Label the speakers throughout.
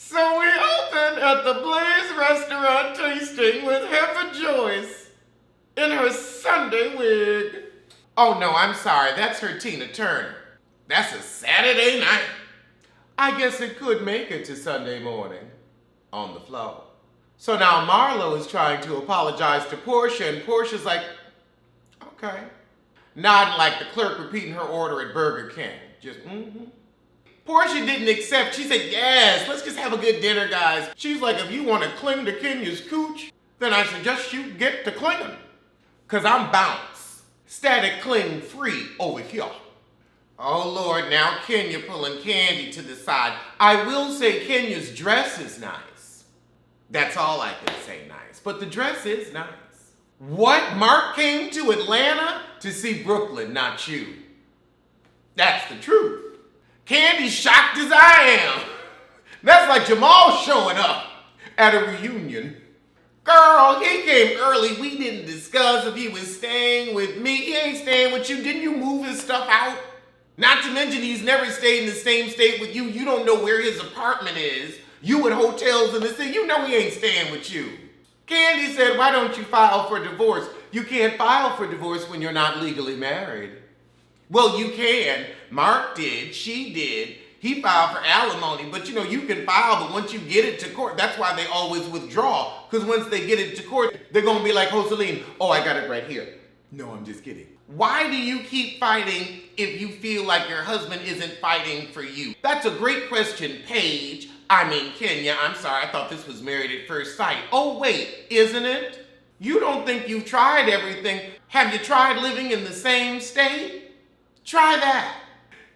Speaker 1: So we opened at the Blaze Restaurant tasting with Heifer Joyce in her Sunday wig. Oh no, I'm sorry, that's her Tina Turner. That's a Saturday night. I guess it could make it to Sunday morning on the floor. So now Marlo is trying to apologize to Portia, and Portia's like, okay. Nodding like the clerk repeating her order at Burger King. Just, Portia didn't accept. She said, yes, let's just have a good dinner, guys. She's like, if you want to cling to Kenya's cooch, then I suggest you get to clinging. Because I'm bounce. Static cling free over here. Oh, Lord, now Kenya pulling Candy to the side. I will say Kenya's dress is nice. That's all I can say nice. But the dress is nice. What? Mark came to Atlanta to see Brooklyn, not you. That's the truth. Candy's shocked as I am. That's like Jamal showing up at a reunion. Girl, he came early. We didn't discuss if he was staying with me. He ain't staying with you. Didn't you move his stuff out? Not to mention he's never stayed in the same state with you. You don't know where his apartment is. You at hotels in the city. You know he ain't staying with you. Candy said, why don't you file for divorce? You can't file for divorce when you're not legally married. Well, you can. Mark did. She did. He filed for alimony. But, you can file, but once you get it to court, that's why they always withdraw. Because once they get it to court, they're going to be like, Joseline, oh, I got it right here. No, I'm just kidding. Why do you keep fighting if you feel like your husband isn't fighting for you? That's a great question, Paige. Kenya. I'm sorry, I thought this was Married at First Sight. Oh, wait, isn't it? You don't think you've tried everything. Have you tried living in the same state? Try that.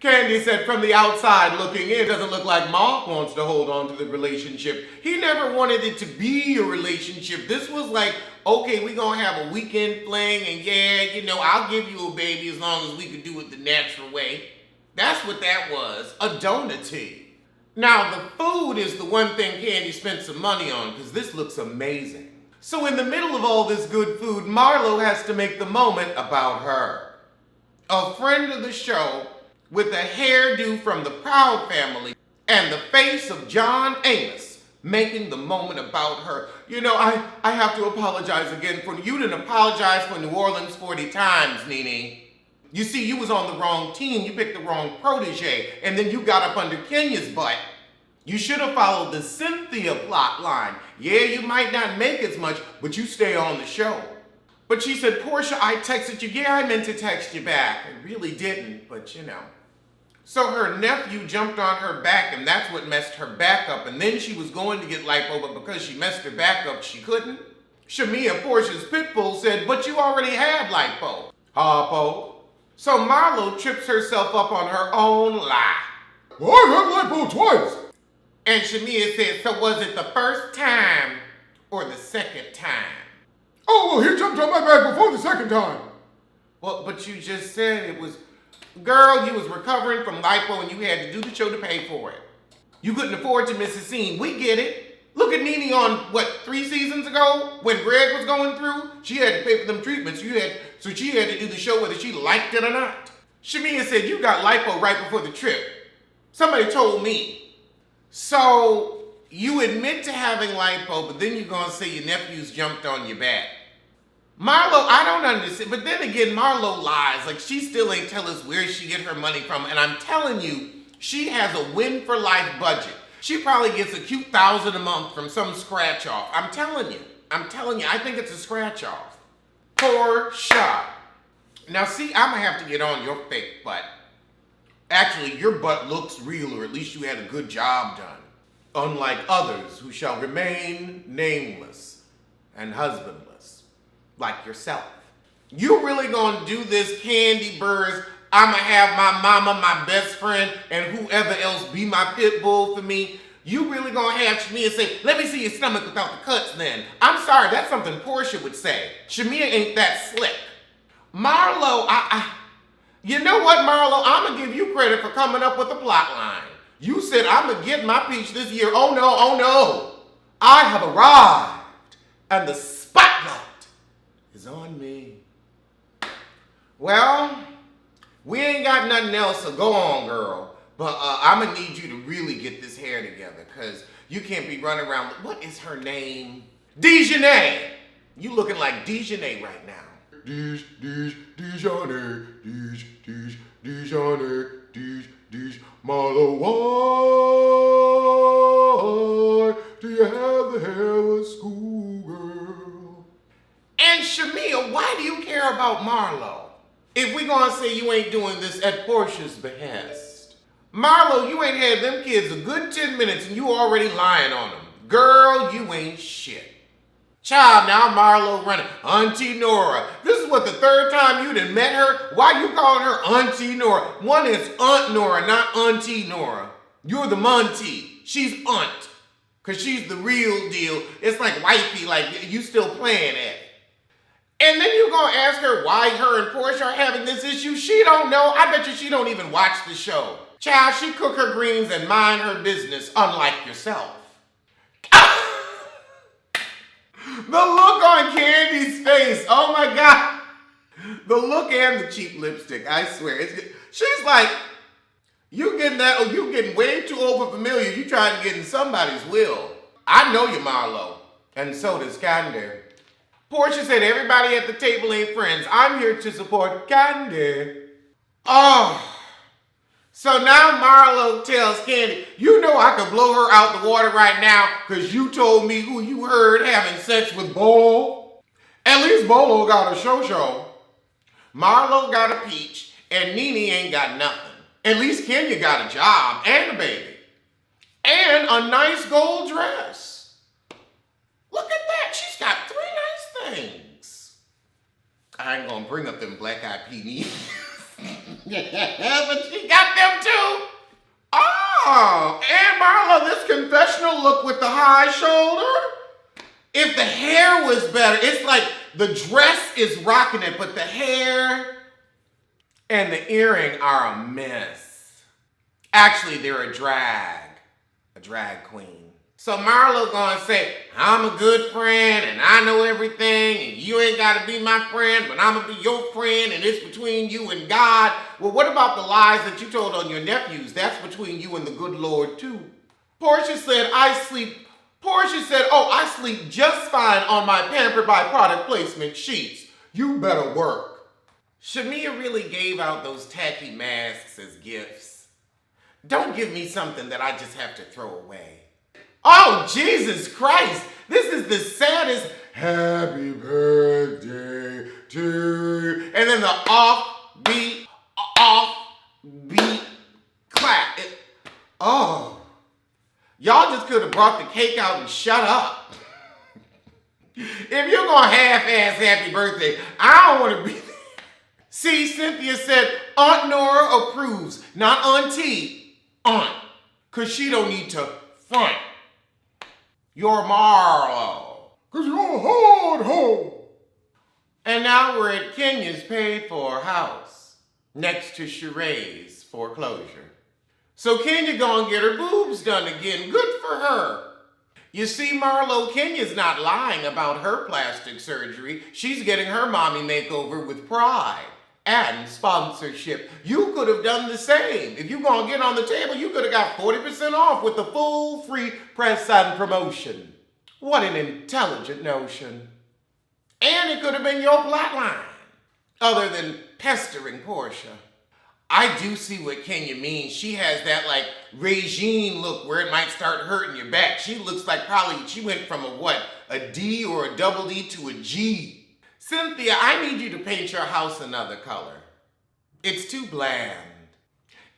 Speaker 1: Candy said from the outside looking in, it doesn't look like Mark wants to hold on to the relationship. He never wanted it to be a relationship. This was like, okay, we're going to have a weekend fling, and yeah, I'll give you a baby as long as we can do it the natural way. That's what that was, a donut tea. Now, the food is the one thing Candy spent some money on, because this looks amazing. So in the middle of all this good food, Marlo has to make the moment about her. A friend of the show with a hairdo from the Proud family and the face of John Amos making the moment about her. I have to apologize again for you didn't apologize for New Orleans 40 times, Nene. You see, you was on the wrong team. You picked the wrong protege, and then you got up under Kenya's butt. You should have followed the Cynthia plot line. Yeah, you might not make as much, but you stay on the show. But she said, Portia, I texted you. Yeah, I meant to text you back. I really didn't, but So her nephew jumped on her back, and that's what messed her back up. And then she was going to get lipo, but because she messed her back up, she couldn't. Shamia, Portia's pit bull, said, but you already had lipo. Harpo. So Marlo trips herself up on her own lie. Well, I had lipo twice. And Shamia said, so was it the first time or the second time? Oh, well, he jumped on my back before the second time. Well, but you just said it was... Girl, you was recovering from lipo and you had to do the show to pay for it. You couldn't afford to miss a scene. We get it. Look at Nene on, 3 seasons ago? When Greg was going through? She had to pay for them treatments. So she had to do the show whether she liked it or not. Shamia said you got lipo right before the trip. Somebody told me. So you admit to having lipo, but then you're going to say your nephews jumped on your back. Marlo, I don't understand. But then again, Marlo lies. Like, she still ain't tell us where she get her money from. And I'm telling you, she has a win for life budget. She probably gets a cute $1,000 a month from some scratch off. I'm telling you, I think it's a scratch off. Poor shot. Now see, I'm gonna have to get on your fake butt. Actually, your butt looks real, or at least you had a good job done. Unlike others who shall remain nameless and husbandless, like yourself. You really gonna do this, Candy Burrs? I'ma have my mama, my best friend, and whoever else be my pit bull for me? You really gonna have Shamia say, let me see your stomach without the cuts then? I'm sorry, that's something Portia would say. Shamia ain't that slick. Marlo, you know what, Marlo? I'm gonna give you credit for coming up with a plot line. You said, I'm gonna get my peach this year. Oh no. I have arrived, and the spotlight is on me. Well, we ain't got nothing else, so go on, girl. But I'm going to need you to really get this hair together because you can't be running around. What is her name? Dejanay. You looking like Dejanay right now. Dejanay, Marlo, why do you have the hair of a schoolgirl? And Shamia, why do you care about Marlo? If we gonna say you ain't doing this at Portia's behest. Marlo, you ain't had them kids a good 10 minutes and you already lying on them. Girl, you ain't shit. Child, now Marlo running. Auntie Nora. This is what, the third time you done met her? Why you calling her Auntie Nora? One is Aunt Nora, not Auntie Nora. You're the Monty. She's Aunt. Because she's the real deal. It's like wifey, like you still playing at. And then you gonna ask her why her and Portia are having this issue? She don't know. I bet you she don't even watch the show. Child, she cook her greens and mind her business, unlike yourself. The look on Candy's face, oh my God. The look and the cheap lipstick, I swear. She's like, you getting way too overfamiliar. You trying to get in somebody's will. I know you, Marlo. And so does Candy. Portia said everybody at the table ain't friends. I'm here to support Candy. Oh. So now Marlo tells Candy, you know I could blow her out the water right now because you told me who you heard having sex with Bolo. At least Bolo got a show. Marlo got a peach and Nene ain't got nothing. At least Kenya got a job and a baby. And a nice gold dress. Look at that. She's got 3 nice things. I ain't gonna bring up them black-eyed peas. Yeah, but she got them too. Oh, and Marlo, this confessional look with the high shoulder. If the hair was better, it's like the dress is rocking it, but the hair and the earring are a mess. Actually, they're a drag queen. So Marlo gonna say, I'm a good friend and I know everything and you ain't gotta be my friend, but I'm gonna be your friend and it's between you and God. Well, what about the lies that you told on your nephews? That's between you and the good Lord too. Portia said, I sleep just fine on my Pampered by Product Placement sheets. You better work. Shamia really gave out those tacky masks as gifts. Don't give me something that I just have to throw away. Oh, Jesus Christ. This is the saddest happy birthday to you. And then the offbeat clap. Oh. Y'all just could have brought the cake out and shut up. If you're going to half-ass happy birthday, I don't want to be there. See, Cynthia said Aunt Nora approves, not Auntie, Aunt. Because she don't need to front. You're Marlo. Because you're hard home. And now we're at Kenya's paid-for house, next to Sheree's foreclosure. So Kenya gonna get her boobs done again. Good for her. You see, Marlo, Kenya's not lying about her plastic surgery. She's getting her mommy makeover with pride and sponsorship. You could have done the same. If you're gonna get on the table, you could have got 40% off with the full free press and promotion. What an intelligent notion. And it could have been your plotline, other than pestering Portia. I do see what Kenya means. She has that like regime look where it might start hurting your back. She looks like she went from a D or a double D to a G. Cynthia, I need you to paint your house another color. It's too bland.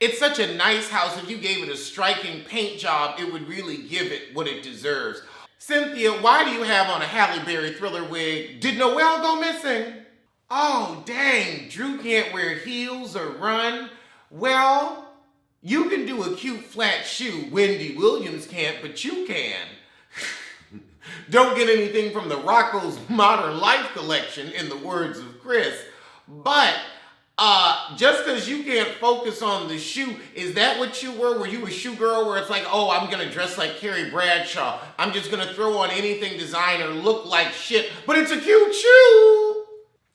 Speaker 1: It's such a nice house. If you gave it a striking paint job, it would really give it what it deserves. Cynthia, why do you have on a Halle Berry Thriller wig? Did Noelle go missing? Oh, dang, Drew can't wear heels or run. Well, you can do a cute flat shoe. Wendy Williams can't, but you can. Don't get anything from the Rocco's Modern Life collection, in the words of Chris. But just because you can't focus on the shoe, is that what you were? Were you a shoe girl where it's like, oh, I'm going to dress like Carrie Bradshaw. I'm just going to throw on anything designer, look like shit, but it's a cute shoe.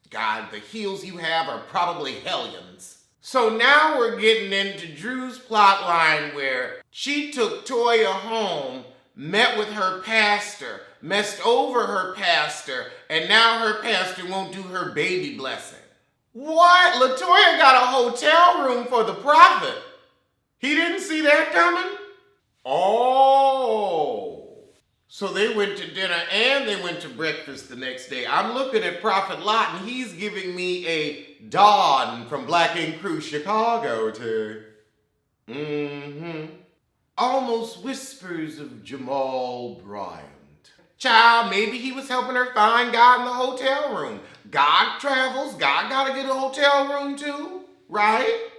Speaker 1: God, the heels you have are probably hellions. So now we're getting into Drew's plot line where she took Toya home, met with her pastor, messed over her pastor, and now her pastor won't do her baby blessing. What? LaToya got a hotel room for the prophet. He didn't see that coming? Oh. So they went to dinner and they went to breakfast the next day. I'm looking at Prophet Lot and he's giving me a Don from Black Ink Crew Chicago to. Almost whispers of Jamal Bryant. Child, maybe he was helping her find God in the hotel room. God travels. God gotta get a hotel room too, right?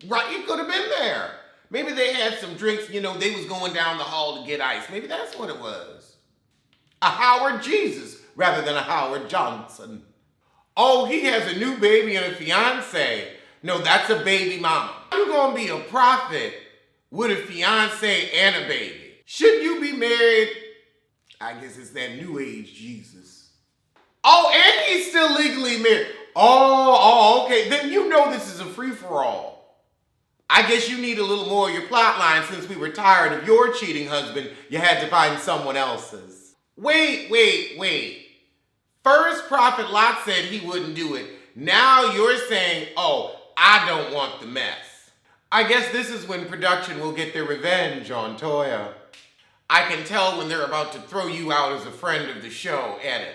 Speaker 1: Right, he could have been there. Maybe they had some drinks, they was going down the hall to get ice. Maybe that's what it was. A Howard Jesus rather than a Howard Johnson. Oh, he has a new baby and a fiance. No, that's a baby mama. You're gonna be a prophet with a fiance and a baby. Shouldn't you be married? I guess it's that new age Jesus. Oh, and he's still legally married. Oh, okay. Then this is a free-for-all. I guess you need a little more of your plot line since we were tired of your cheating husband. You had to find someone else's. Wait. First, Prophet Lot said he wouldn't do it. Now you're saying, oh, I don't want the mess. I guess this is when production will get their revenge on Toya. I can tell when they're about to throw you out as a friend of the show, edit.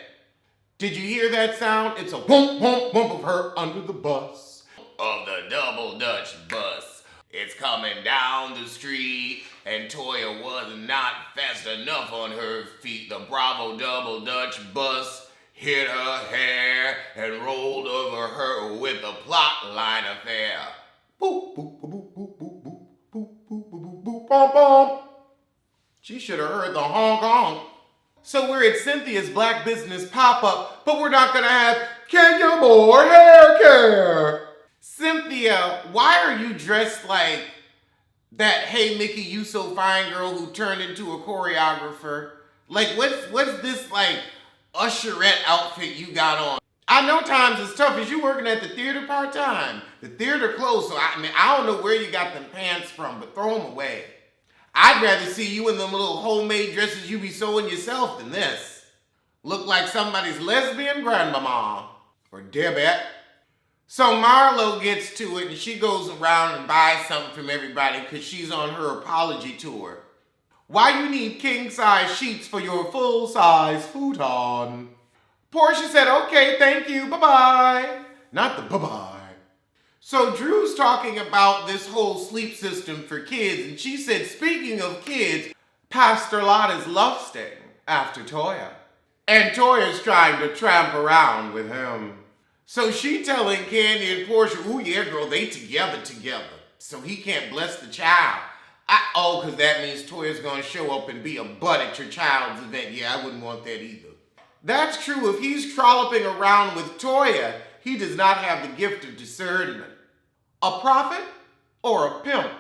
Speaker 1: Did you hear that sound? It's a bump, bump, bump of her under the bus. Of the double Dutch bus. It's coming down the street, and Toya was not fast enough on her feet. The Bravo double Dutch bus hit her hair and rolled over her with a plot line affair. Boop, boop, boop, boop, boop, boop, boop, boop, boop, boop, boop, boop. She should have heard the honk honk. So we're at Cynthia's Black Business pop-up, but we're not gonna have Kenya more hair care. Cynthia, why are you dressed like that Hey Mickey You So Fine girl who turned into a choreographer? Like, what's this, like, usherette outfit you got on? I know times is tough. Is you working at the theater part-time? The theater closed, so I don't know where you got them pants from, but throw them away. I'd rather see you in them little homemade dresses you be sewing yourself than this. Look like somebody's lesbian grandmama. Or Debette. So Marlo gets to it and she goes around and buys something from everybody because she's on her apology tour. Why you need king-size sheets for your full-size futon? Portia said, okay, thank you, bye-bye. Not the bye-bye. So Drew's talking about this whole sleep system for kids, and she said, speaking of kids, Pastor Lot is lusting after Toya. And Toya's trying to tramp around with him. So she telling Candy and Portia, ooh yeah girl, they together. So he can't bless the child. Because that means Toya's gonna show up and be a butt at your child's event. Yeah, I wouldn't want that either. That's true. If he's trolloping around with Toya, he does not have the gift of discernment. A prophet or a pimp?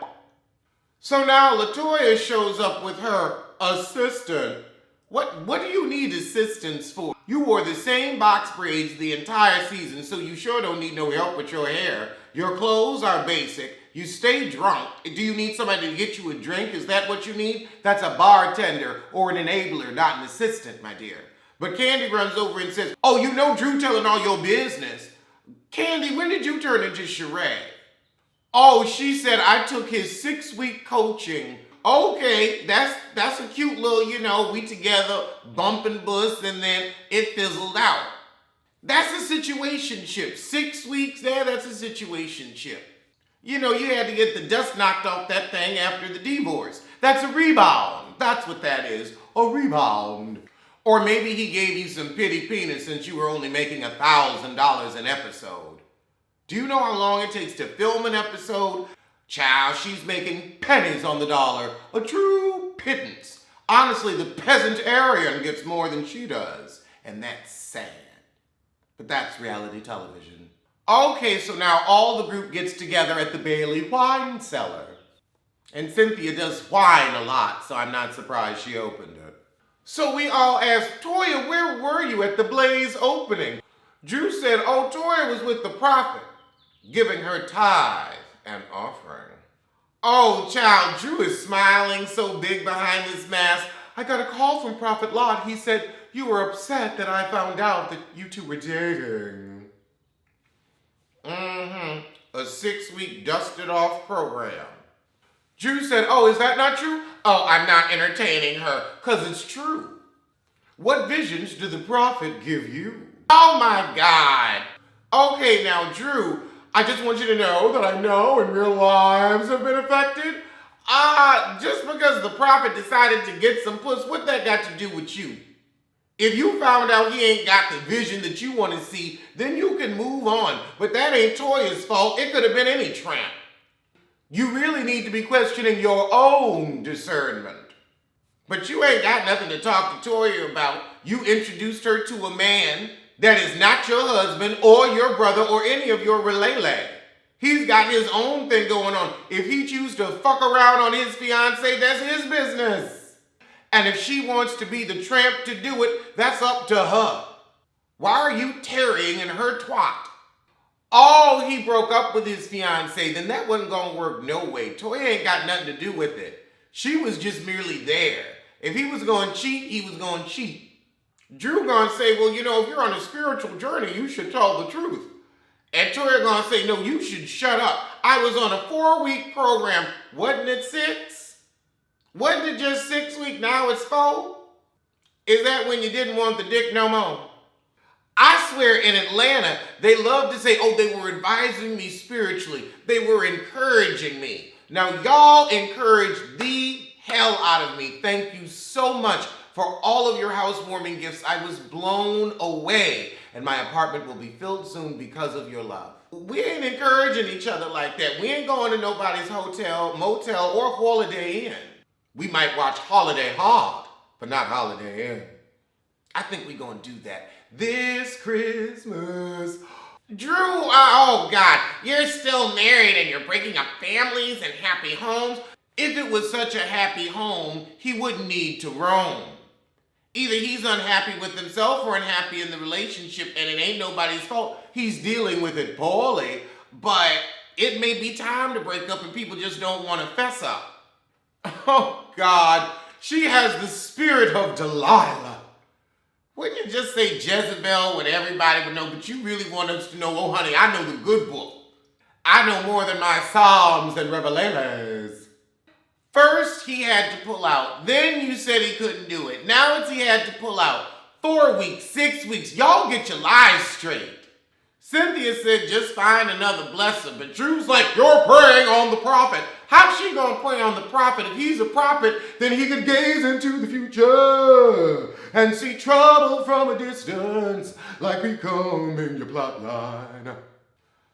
Speaker 1: So now LaToya shows up with her assistant. What do you need assistance for? You wore the same box braids the entire season, so you sure don't need no help with your hair. Your clothes are basic. You stay drunk. Do you need somebody to get you a drink? Is that what you need? That's a bartender or an enabler, not an assistant, my dear. But Candy runs over and says, oh, you know Drew telling all your business. Candy, when did you turn into Sheree? Oh, she said I took his 6-week coaching. Okay, that's a cute little, we together, bumping bus, and then it fizzled out. That's a situationship. 6 weeks there, that's a situationship. You had to get the dust knocked off that thing after the divorce. That's a rebound. That's what that is, a rebound. Or maybe he gave you some pity peanuts since you were only making $1,000 an episode. Do you know how long it takes to film an episode? Child, she's making pennies on the dollar. A true pittance. Honestly, the peasant Aryan gets more than she does. And that's sad. But that's reality television. Okay, so now all the group gets together at the Bailey wine cellar. And Cynthia does wine a lot, so I'm not surprised she opened it. So we all asked, Toya, where were you at the Blaze opening? Drew said, oh, Toya was with the prophet. giving her tithe and offering. Oh, child, Drew is smiling so big behind his mask. I got a call from Prophet Lot. He said you were upset that I found out that you two were dating. A 6-week dusted off program. Drew said, oh, is that not true? Oh, I'm not entertaining her, because it's true. What visions did the prophet give you? Oh my God. Okay, now, Drew, I just want you to know that I know and real lives have been affected. Just because the prophet decided to get some puss, what that got to do with you? If you found out he ain't got the vision that you want to see, then you can move on. But that ain't Toya's fault. It could have been any tramp. You really need to be questioning your own discernment. But you ain't got nothing to talk to Toya about. You introduced her to a man that is not your husband or your brother or any of your relay. He's got his own thing going on. If he chooses to fuck around on his fiancée, that's his business. And if she wants to be the tramp to do it, that's up to her. Why are you tarrying in her twat? Oh, he broke up with his fiancée, then that wasn't gonna work no way. Toya ain't got nothing to do with it. She was just merely there. If he was gonna cheat, he was gonna cheat. Drew gonna say, well, you know, if you're on a spiritual journey, you should tell the truth. And Toya gonna say, no, you should shut up. I was on a 4-week program. Wasn't it 6? Wasn't it just 6 weeks? Now it's 4? Is that when you didn't want the dick no more? I swear in Atlanta, they love to say, oh, they were advising me spiritually. They were encouraging me. Now, y'all encouraged the hell out of me. Thank you so much for all of your housewarming gifts. I was blown away. And my apartment will be filled soon because of your love. We ain't encouraging each other like that. We ain't going to nobody's hotel, motel, or Holiday Inn. We might watch Holiday Hard, but not Holiday Inn. I think we're going to do that this Christmas. Drew, oh God, you're still married and you're breaking up families and happy homes. If it was such a happy home, he wouldn't need to roam. Either he's unhappy with himself or unhappy in the relationship, and it ain't nobody's fault. He's dealing with it poorly, but it may be time to break up and people just don't want to fess up. Oh God, she has the spirit of Delilah. Wouldn't you just say Jezebel when everybody would know, but you really want us to know, oh honey, I know the good book. I know more than my Psalms and Revelations. First, he had to pull out. Then you said he couldn't do it. Now it's he had to pull out. 4 weeks, 6 weeks. Y'all get your lies straight. Cynthia said just find another blesser. But Drew's like, you're preying on the prophet. How's she going to prey on the prophet? If he's a prophet, then he could gaze into the future and see trouble from a distance like we comb in your plot line.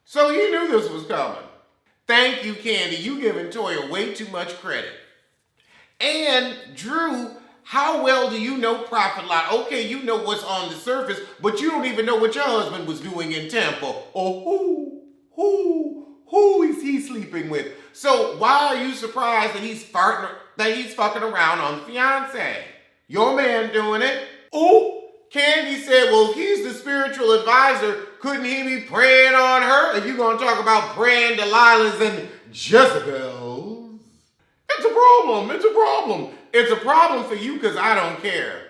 Speaker 1: So he knew this was coming. Thank you, Candy. You giving Toya way too much credit. And Drew, how well do you know Prophet Lot? Okay, you know what's on the surface, but you don't even know what your husband was doing in Tampa. Or who is he sleeping with? So why are you surprised that he's fucking around on the fiancé? Your man doing it. Oh, Candy said, well, if he's the spiritual advisor, couldn't he be praying on her? If you're going to talk about praying Delilahs and Jezebels. It's a problem. It's a problem. It's a problem for you because I don't care.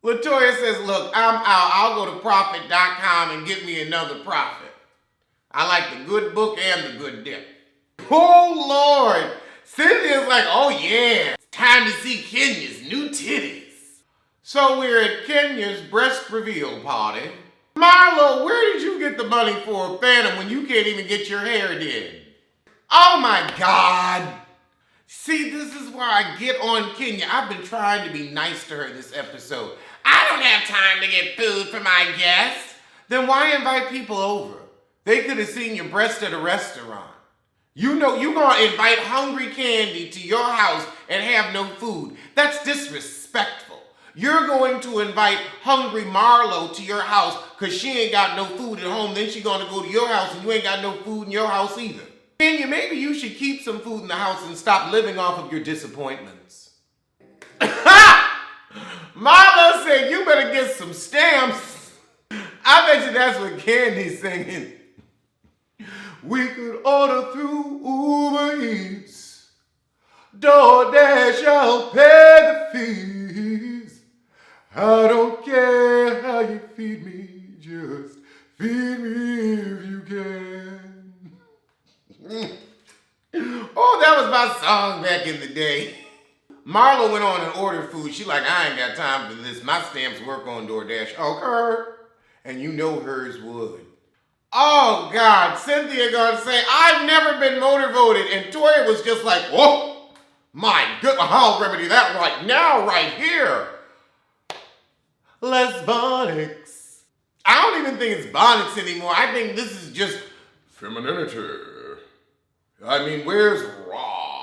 Speaker 1: LaToya says, look, I'm out. I'll go to prophet.com and get me another prophet. I like the good book and the good dick. Oh, Lord. Cynthia's like, oh, yeah. It's time to see Kenya's new titties. So we're at Kenya's breast reveal party. Marlo, where did you get the money for a phantom when you can't even get your hair did? Oh my God. See, this is where I get on Kenya. I've been trying to be nice to her this episode. I don't have time to get food for my guests. Then why invite people over? They could have seen your breast at a restaurant. You know, you're going to invite hungry Candy to your house and have no food. That's disrespectful. You're going to invite hungry Marlo to your house because she ain't got no food at home. Then she's going to go to your house and you ain't got no food in your house either. Kenya, maybe you should keep some food in the house and stop living off of your disappointments. Marlo said, you better get some stamps. I bet you that's what Candy's singing. We could order through Uber Eats. DoorDash, I'll pay the fees. I don't care how you feed me, just feed me if you can. Oh, that was my song back in the day. Marlo went on and ordered food. She like, I ain't got time for this. My stamps work on DoorDash. Okay. And you know hers would. Oh, God. Cynthia gonna say, I've never been motorvoted. And Toya was just like, whoa, my goodness, I'll remedy that right now, right here. Lesbonics. I don't even think it's bonics anymore. I think this is just femininity. I mean, where's Rob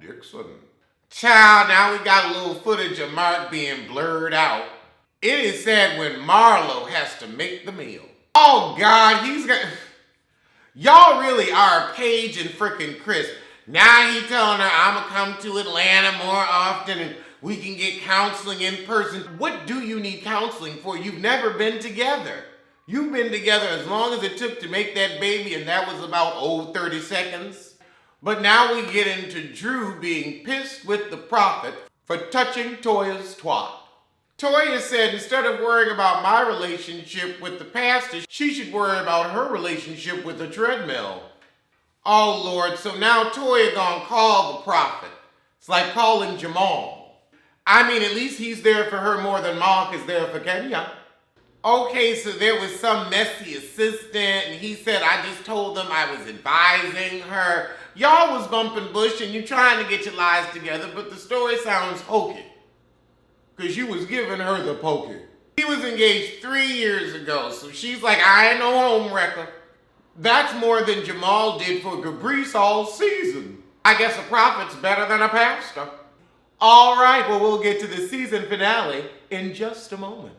Speaker 1: Dixon? Child, now we got a little footage of Mark being blurred out. It is sad when Marlo has to make the meal. Oh, God, he's got... Y'all really are Paige and frickin' Chris. Now he telling her, I'm gonna come to Atlanta more often and we can get counseling in person. What do you need counseling for? You've never been together. You've been together as long as it took to make that baby, and that was about, 30 seconds. But now we get into Drew being pissed with the prophet for touching Toya's twat. Toya said instead of worrying about my relationship with the pastor, she should worry about her relationship with the treadmill. Oh, Lord, so now Toya gonna call the prophet. It's like calling Jamal. I mean, at least he's there for her more than Mark is there for Kenya. Okay, so there was some messy assistant, and he said, I just told them I was advising her. Y'all was bumping bush, and you trying to get your lives together, but the story sounds hokey. Because you was giving her the pokey. He was engaged 3 years ago, so she's like, I ain't no home wrecker. That's more than Jamal did for Gabrice all season. I guess a prophet's better than a pastor. All right, well, we'll get to the season finale in just a moment.